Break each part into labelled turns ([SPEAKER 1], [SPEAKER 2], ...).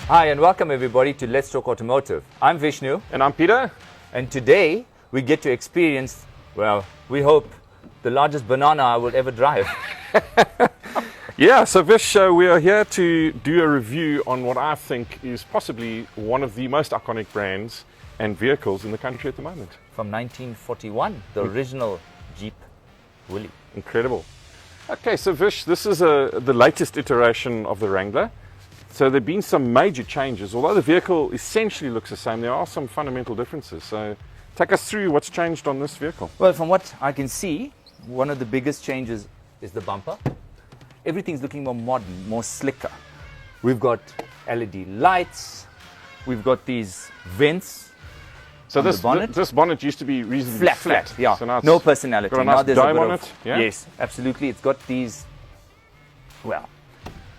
[SPEAKER 1] Hi and welcome everybody to Let's Talk Automotive. I'm Vishnu.
[SPEAKER 2] And I'm Peter.
[SPEAKER 1] And today we get to experience, well, we hope, the largest banana I will ever drive.
[SPEAKER 2] Yeah, so Vish, we are here to do a review on what I think is possibly one of the most iconic brands and vehicles in the country at the moment.
[SPEAKER 1] From 1941, the original Jeep Willie.
[SPEAKER 2] Incredible. Okay, so Vish, this is the latest iteration of the Wrangler. So there have been some major changes. Although the vehicle essentially looks the same, there are some fundamental differences. So take us through what's changed on this vehicle.
[SPEAKER 1] Well, from what I can see, one of the biggest changes is the bumper. Everything's looking more modern, more slicker. We've got LED lights. We've got these vents.
[SPEAKER 2] So
[SPEAKER 1] this bonnet.
[SPEAKER 2] This bonnet used to be reasonably
[SPEAKER 1] flat. Yeah,
[SPEAKER 2] so now
[SPEAKER 1] no personality.
[SPEAKER 2] Got a nice
[SPEAKER 1] now there's
[SPEAKER 2] dome
[SPEAKER 1] a bit
[SPEAKER 2] on
[SPEAKER 1] of,
[SPEAKER 2] it. Yeah?
[SPEAKER 1] Yes, absolutely. It's got these, well,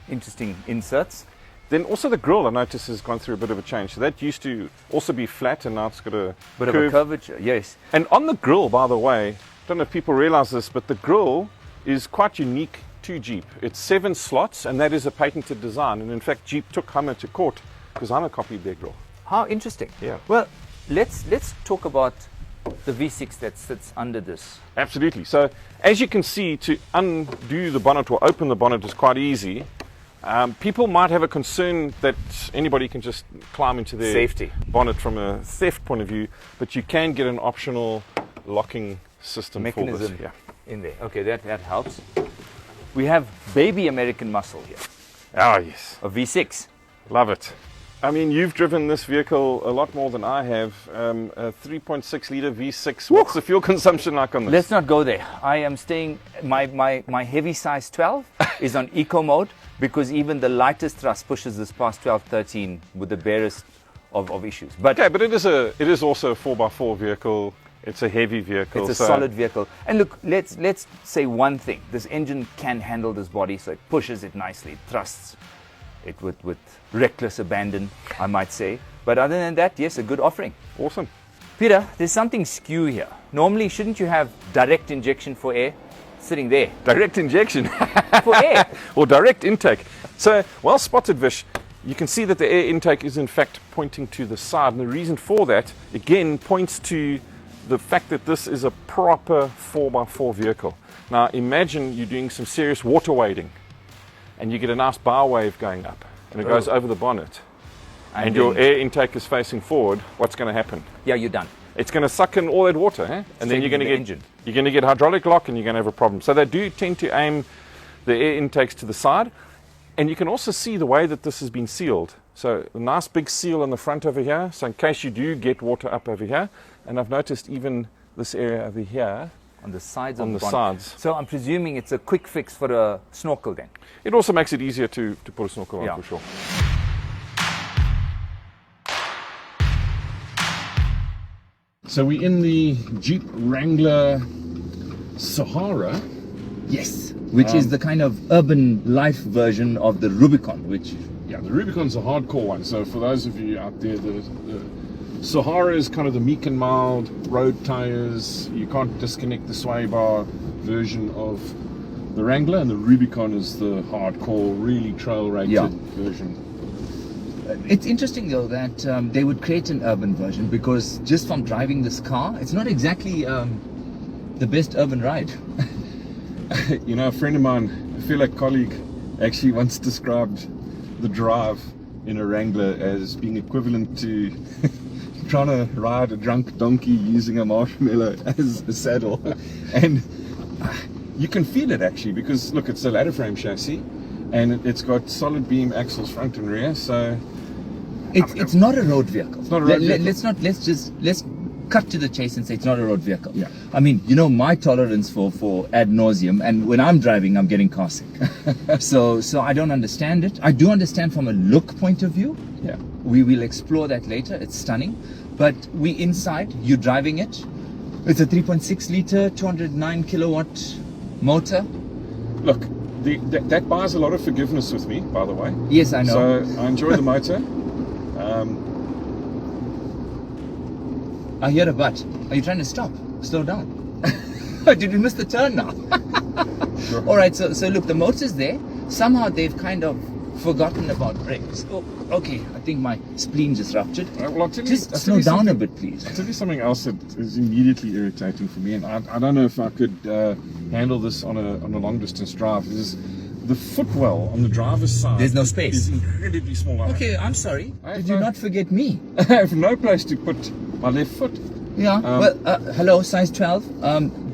[SPEAKER 1] interesting inserts.
[SPEAKER 2] Then also the grille, I notice, has gone through a bit of a change. So that used to also be flat, and now it's got a
[SPEAKER 1] bit
[SPEAKER 2] curve.
[SPEAKER 1] of a curvature. Yes.
[SPEAKER 2] And on the grille, by the way, I don't know if people realize this, but the grille is quite unique to Jeep. It's 7 slots, and that is a patented design. And in fact, Jeep took Hummer to court because Hummer copied their grille.
[SPEAKER 1] How interesting.
[SPEAKER 2] Yeah.
[SPEAKER 1] Well, let's talk about the V6 that sits under this.
[SPEAKER 2] Absolutely. So as you can see, to undo the bonnet or open the bonnet is quite easy. People might have a concern that anybody can just climb into their
[SPEAKER 1] safety
[SPEAKER 2] bonnet from a theft point of view, but you can get an optional locking system
[SPEAKER 1] mechanism
[SPEAKER 2] for this. Yeah.
[SPEAKER 1] in there. Okay, that helps. We have baby American muscle here.
[SPEAKER 2] Oh, yes.
[SPEAKER 1] A V6.
[SPEAKER 2] Love it. I mean, you've driven this vehicle a lot more than I have. A 3.6 litre V6. What's the fuel consumption like on this?
[SPEAKER 1] Let's not go there. I am staying, my heavy size 12 is on eco mode because even the lightest thrust pushes this past 12, 13 with the barest of issues. But
[SPEAKER 2] okay, but it is also a 4x4 vehicle. It's a heavy vehicle.
[SPEAKER 1] It's a solid vehicle. And look, let's say one thing. This engine can handle this body, so it pushes it nicely. It thrusts it with reckless abandon, I might say. But other than that, yes, a good offering.
[SPEAKER 2] Awesome.
[SPEAKER 1] Peter, there's something skew here. Normally, shouldn't you have direct injection for air sitting there?
[SPEAKER 2] Direct injection?
[SPEAKER 1] For air.
[SPEAKER 2] Or direct intake. So, well spotted, Vish. You can see that the air intake is in fact pointing to the side. And the reason for that, again, points to the fact that this is a proper 4x4 vehicle. Now, imagine you're doing some serious water wading, and you get a nice bow wave going up, and it goes over the bonnet, and your air intake is facing forward. What's going to happen?
[SPEAKER 1] Yeah, you're done.
[SPEAKER 2] It's going to suck in all that water, and then you're going to get hydraulic lock, and you're going to have a problem. So they do tend to aim the air intakes to the side, and you can also see the way that this has been sealed. So a nice big seal on the front over here, so in case you do get water up over here, and I've noticed even this area over here,
[SPEAKER 1] on the sides
[SPEAKER 2] on the sides.
[SPEAKER 1] So I'm presuming it's a quick fix for a snorkel then.
[SPEAKER 2] It also makes it easier to put a snorkel on, for sure. So we're in the Jeep Wrangler Sahara.
[SPEAKER 1] Yes, which is the kind of urban life version of the Rubicon, which...
[SPEAKER 2] Yeah, the Rubicon's a hardcore one. So for those of you out there, the Sahara is kind of the meek and mild road tires. You can't disconnect the sway bar version of the Wrangler, and the Rubicon is the hardcore, really trail-rated version.
[SPEAKER 1] It's interesting though that they would create an urban version, because just from driving this car, it's not exactly the best urban ride.
[SPEAKER 2] You know, a friend of mine, a fellow colleague, actually once described the drive in a Wrangler as being equivalent to trying to ride a drunk donkey using a marshmallow as a saddle. And you can feel it actually, because look, it's a ladder frame chassis, and it's got solid beam axles front and rear. So
[SPEAKER 1] it's not a road vehicle.
[SPEAKER 2] It's not a road vehicle.
[SPEAKER 1] Let's cut to the chase and say it's not a road vehicle.
[SPEAKER 2] Yeah.
[SPEAKER 1] I mean, you know, my tolerance for ad nauseum, and when I'm driving, I'm getting car sick. so I don't understand it. I do understand from a look point of view.
[SPEAKER 2] Yeah.
[SPEAKER 1] We will explore that later. It's stunning. But we inside, you're driving it. It's a 3.6 liter, 209 kilowatt motor.
[SPEAKER 2] Look, that buys a lot of forgiveness with me, by the way.
[SPEAKER 1] Yes, I know.
[SPEAKER 2] So I enjoy the motor.
[SPEAKER 1] I hear a but. Are you trying to stop? Slow down. Did we miss the turn now?
[SPEAKER 2] Sure.
[SPEAKER 1] All right, so look, the motor's there. Somehow they've kind of forgotten about brakes. Oh, okay. I think my spleen just ruptured.
[SPEAKER 2] Well, I'll tell you,
[SPEAKER 1] Just slow down a bit, please.
[SPEAKER 2] I'll tell you something else that is immediately irritating for me, and I don't know if I could handle this on a long distance drive. Is the footwell on the driver's side.
[SPEAKER 1] There's no space.
[SPEAKER 2] Is incredibly small.
[SPEAKER 1] Okay, I'm sorry.
[SPEAKER 2] I
[SPEAKER 1] Did you not forget me?
[SPEAKER 2] I have no place to put my left foot.
[SPEAKER 1] Yeah. Hello, size 12.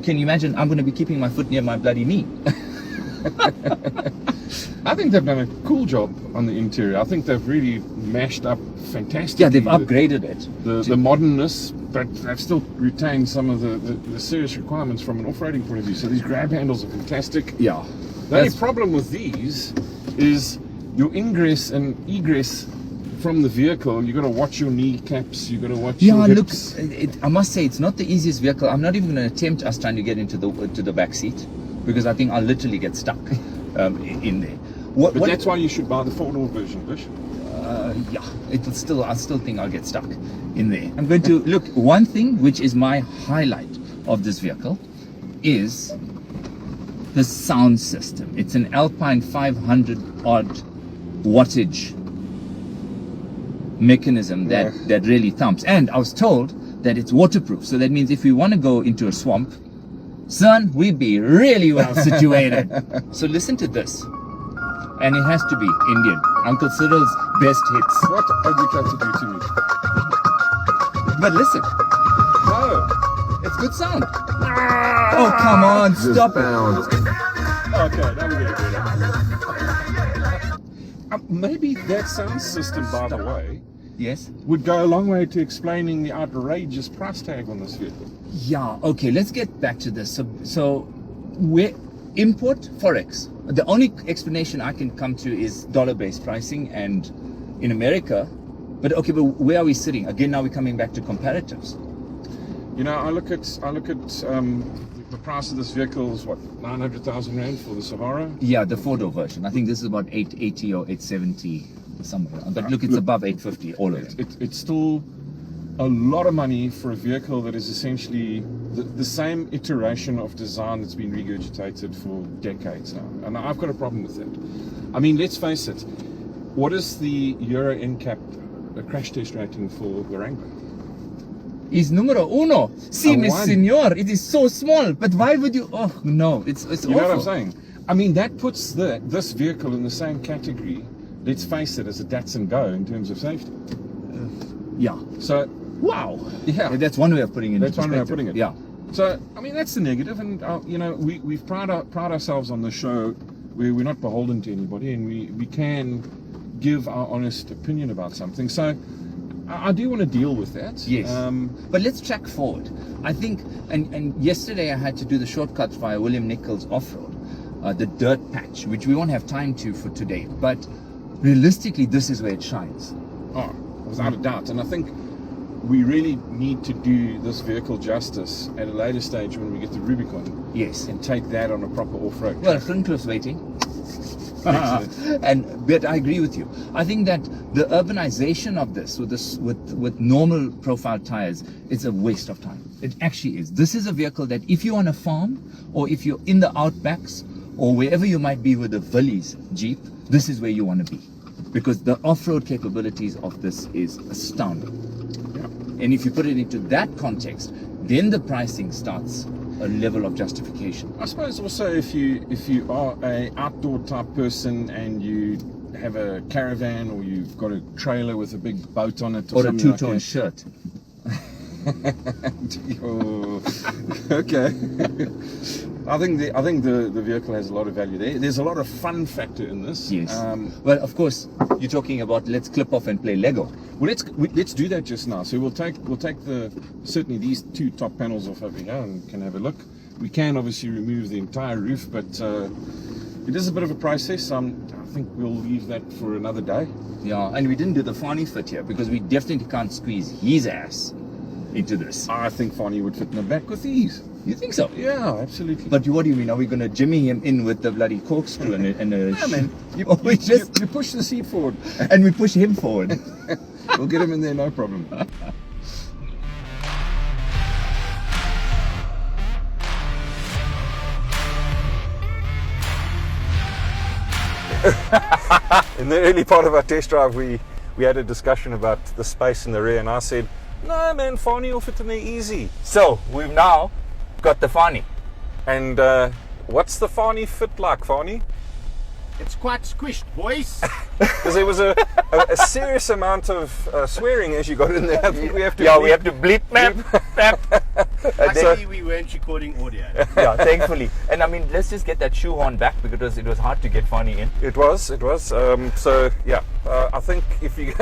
[SPEAKER 1] Can you imagine? I'm going to be keeping my foot near my bloody knee.
[SPEAKER 2] I think they've done a cool job on the interior. I think they've really mashed up fantastically.
[SPEAKER 1] Yeah, they've upgraded it.
[SPEAKER 2] The modernness, but they've still retained some of the serious requirements from an off-roading point of view. So these grab handles are fantastic.
[SPEAKER 1] Yeah.
[SPEAKER 2] The only problem with these is your ingress and egress from the vehicle. You've got to watch your kneecaps. You've got to watch your hips.
[SPEAKER 1] Look, I must say it's not the easiest vehicle. I'm not even going to attempt us trying to get into the back seat because I think I'll literally get stuck in there.
[SPEAKER 2] But that's why you should buy the 4-door version, Bush.
[SPEAKER 1] Yeah, I still think I'll get stuck in there. I'm going to look. One thing which is my highlight of this vehicle is the sound system. It's an Alpine 500 odd wattage mechanism that really thumps. And I was told that it's waterproof. So that means if we want to go into a swamp, son, we'd be really well situated. So listen to this. And it has to be Indian. Uncle Cyril's best hits.
[SPEAKER 2] What have you tried to do to me?
[SPEAKER 1] But listen.
[SPEAKER 2] No.
[SPEAKER 1] It's good sound. Oh, come on. Stop it.
[SPEAKER 2] Okay, now we're going to do it. Maybe that sound system, by the way,
[SPEAKER 1] Yes?
[SPEAKER 2] would go a long way to explaining the outrageous price tag on this vehicle.
[SPEAKER 1] Yeah. Okay, let's get back to this. So we import Forex. The only explanation I can come to is dollar-based pricing, and in America. But where are we sitting? Again, now we're coming back to comparatives.
[SPEAKER 2] You know, I look at the price of this vehicle is what, 900,000 rand for the Sahara.
[SPEAKER 1] Yeah, the 4-door version. I think this is about 880 or 870 somewhere. But look, it's above 850, all of it.
[SPEAKER 2] It's still a lot of money for a vehicle that is essentially the same iteration of design that's been regurgitated for decades now. And I've got a problem with that. I mean, let's face it. What is the Euro NCAP crash test rating for the Wrangler?
[SPEAKER 1] Is numero uno. Si, mi senor. It is so small. But why would you? Oh no, it's awful.
[SPEAKER 2] You know what I'm saying? I mean, that puts this vehicle in the same category. Let's face it, as a Datsun Go in terms of safety.
[SPEAKER 1] Yeah.
[SPEAKER 2] So,
[SPEAKER 1] wow.
[SPEAKER 2] Yeah.
[SPEAKER 1] That's one way of putting it.
[SPEAKER 2] That's one way of putting it.
[SPEAKER 1] Yeah.
[SPEAKER 2] So, I mean, that's the negative, and you know, we've pride ourselves on the show where we're not beholden to anybody, and we can give our honest opinion about something. So, I do want to deal with that.
[SPEAKER 1] Yes. But let's track forward. I think, and yesterday I had to do the shortcuts via William Nichols off-road, the dirt patch, which we won't have time to for today. But realistically, this is where it shines.
[SPEAKER 2] Oh, without a doubt. And I think we really need to do this vehicle justice at a later stage when we get to Rubicon.
[SPEAKER 1] Yes.
[SPEAKER 2] And take that on a proper off-road.
[SPEAKER 1] Well, Klinkloff's waiting. But I agree with you. I think that the urbanization of this with normal profile tires is a waste of time. It actually is. This is a vehicle that if you're on a farm or if you're in the outbacks or wherever you might be with a Willys Jeep, this is where you want to be, because the off-road capabilities of this is astounding. Yeah. And if you put it into that context, then the pricing starts a level of justification.
[SPEAKER 2] I suppose also if you are a outdoor type person and you have a caravan or you've got a trailer with a big boat on it
[SPEAKER 1] or a two-tone shirt.
[SPEAKER 2] Oh, okay. I think the vehicle has a lot of value there. There's a lot of fun factor in this.
[SPEAKER 1] Yes. Well, of course, you're talking about let's clip off and play Lego.
[SPEAKER 2] Well, let's do that just now. So we'll take certainly these two top panels off over here and can have a look. We can obviously remove the entire roof, but it is a bit of a process. I think we'll leave that for another day.
[SPEAKER 1] Yeah, and we didn't do the Fani fit here because we definitely can't squeeze his ass into this.
[SPEAKER 2] I think Fani would fit in the back with ease.
[SPEAKER 1] You think so?
[SPEAKER 2] Yeah, absolutely.
[SPEAKER 1] But what do you mean? Are we going to jimmy him in with the bloody corkscrew and a
[SPEAKER 2] yeah, man. You push the seat forward.
[SPEAKER 1] And we push him forward.
[SPEAKER 2] We'll get him in there, no problem. In the early part of our test drive, we had a discussion about the space in the rear, and I said, no man, Fani will fit in there easy.
[SPEAKER 1] So we've now got the Fani.
[SPEAKER 2] And what's the Fani fit like, Fani?
[SPEAKER 3] It's quite squished, boys.
[SPEAKER 2] Because there was a serious amount of swearing as you got in there. I think we have to
[SPEAKER 1] we have to bleep.
[SPEAKER 3] Luckily, we weren't recording audio.
[SPEAKER 1] Yeah, thankfully. And I mean, let's just get that shoehorn back because it was hard to get Fani in.
[SPEAKER 2] It was. So yeah, I think if you're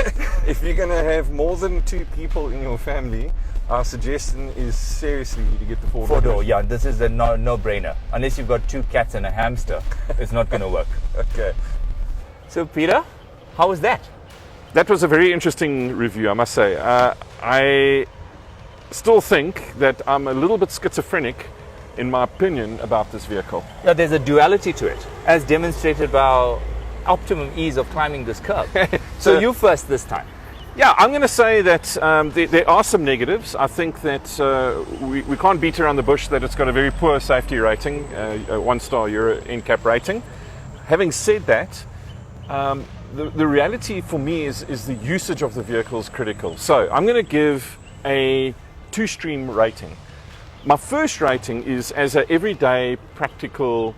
[SPEAKER 2] going to have more than 2 people in your family, our suggestion is seriously to get the 4-door.
[SPEAKER 1] Yeah, this is a no-brainer. Unless you've got 2 cats and a hamster, it's not going to work.
[SPEAKER 2] Okay.
[SPEAKER 1] So Peter, how was that?
[SPEAKER 2] That was a very interesting review, I must say. I still think that I'm a little bit schizophrenic in my opinion about this vehicle.
[SPEAKER 1] Yeah, there's a duality to it, as demonstrated by our optimum ease of climbing this curve. So you first this time.
[SPEAKER 2] Yeah, I'm going to say that there are some negatives. I think that we can't beat around the bush that it's got a very poor safety rating, a 1-star Euro NCAP rating. Having said that, the reality for me is the usage of the vehicle is critical. So I'm going to give a 2-stream rating. My first rating is as an everyday practical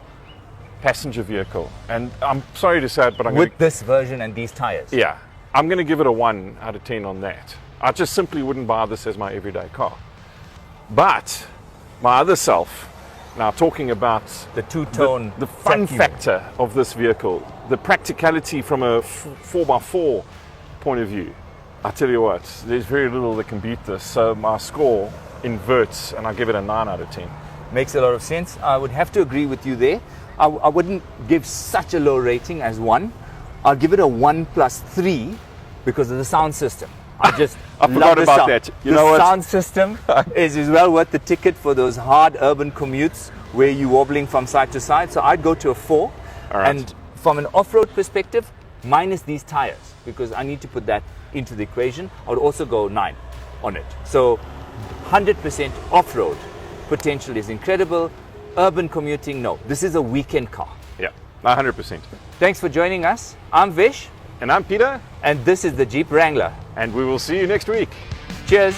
[SPEAKER 2] passenger vehicle. And I'm sorry to say it, but I'm going to...
[SPEAKER 1] With this version and these tires.
[SPEAKER 2] Yeah. I'm going to give it a 1 out of 10 on that. I just simply wouldn't buy this as my everyday car. But my other self, now talking about
[SPEAKER 1] the two-tone,
[SPEAKER 2] the fun factor of this vehicle, the practicality from a 4x4 point of view, I tell you what, there's very little that can beat this. So my score inverts and I give it a 9 out of 10.
[SPEAKER 1] Makes a lot of sense. I would have to agree with you there. I wouldn't give such a low rating as 1. I'll give it a 1+3 because of the sound system. I
[SPEAKER 2] forgot about that. You know what?
[SPEAKER 1] The sound system is well worth the ticket for those hard urban commutes where you're wobbling from side to side. So I'd go to a 4.
[SPEAKER 2] All right.
[SPEAKER 1] And from an off-road perspective, minus these tires, because I need to put that into the equation, I would also go 9 on it. So 100% off-road potential is incredible. Urban commuting, no. This is a weekend car.
[SPEAKER 2] Yeah, 100%.
[SPEAKER 1] Thanks for joining us. I'm Vish.
[SPEAKER 2] And I'm Peter.
[SPEAKER 1] And this is the Jeep Wrangler.
[SPEAKER 2] And we will see you next week.
[SPEAKER 1] Cheers.